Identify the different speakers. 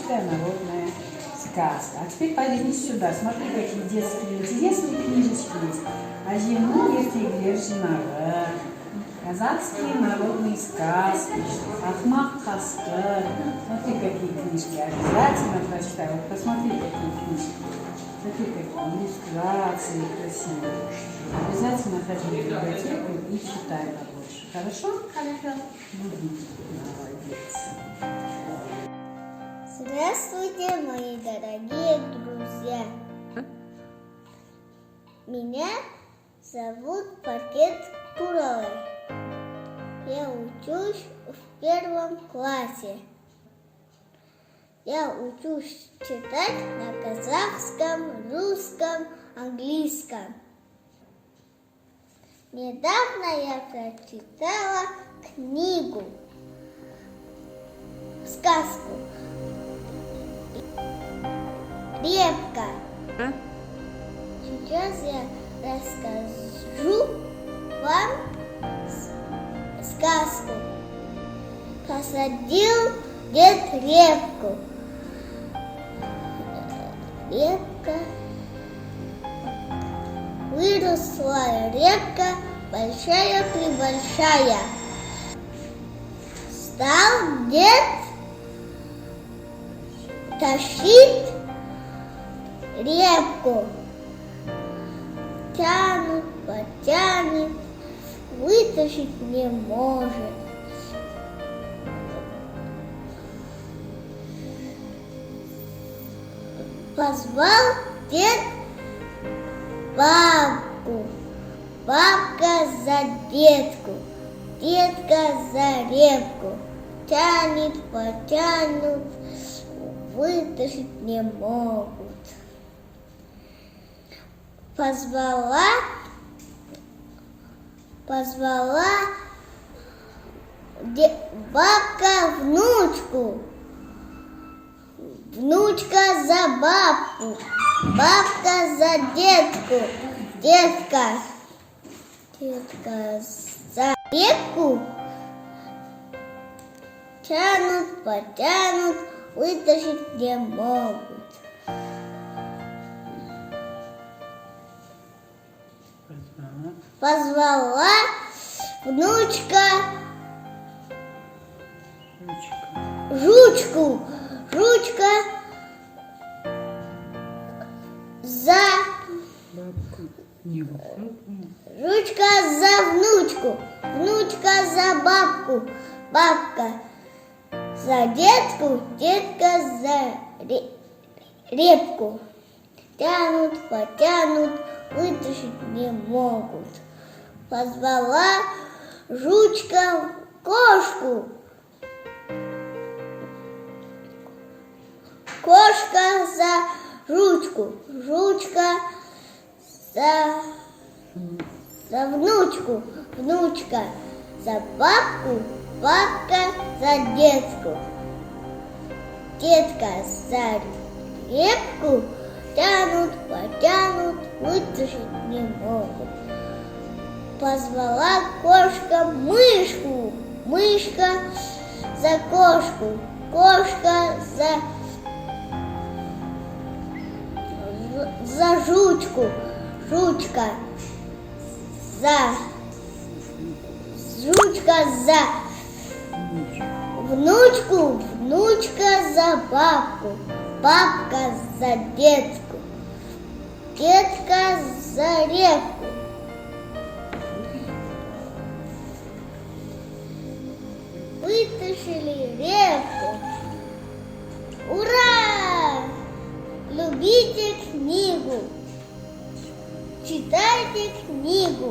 Speaker 1: русская народная сказка. А теперь повернись сюда. Смотри, какие детские интересные книжечки есть. Ажиму ертегілер казахские народные сказки, Ахмак Каскар. Смотри, какие книжки. Обязательно прочитай. Вот посмотри, какие книжки. Смотри, какие иллюстрации красивые. Обязательно ходи в библиотеку и читай побольше. Хорошо?
Speaker 2: Хорошо.
Speaker 1: Молодец.
Speaker 2: Здравствуйте, мои дорогие друзья. Меня зовут Паркет Куралай. Я учусь в 1 классе. Я учусь читать на казахском, русском, английском. Недавно я прочитала книгу, сказку «Репка». Сейчас я расскажу вам сказку. Посадил дед репку. Репка. Выросла репка, большая-пребольшая. Стал дед тащить репку. Тянут, потянет, вытащить не может. Позвал дед бабку. Бабка за детку, детка за репку. Тянет, потянут, вытащить не могут. Позвала бабка внучку. Внучка за бабку, бабка за детку, детка за репку. Тянут, потянут, вытащить не могут. Позвала внучка жучку. Жучка за жучка за внучку. Внучка за бабку. Бабка за детку. Детка за репку. Тянут, потянут, вытащить не могут. Позвала жучка кошку. Кошка за жучку, жучка за внучку, внучка за бабку, бабка за детку, детка за репку. Тянут, потянут, вытащить не могут. Позвала кошка мышку, мышка за кошку, кошка за жучку, жучка за внучку, внучка за бабку, бабка за детку, детка за репку. Вытащили репку. Ура! Любите книгу, читайте книгу.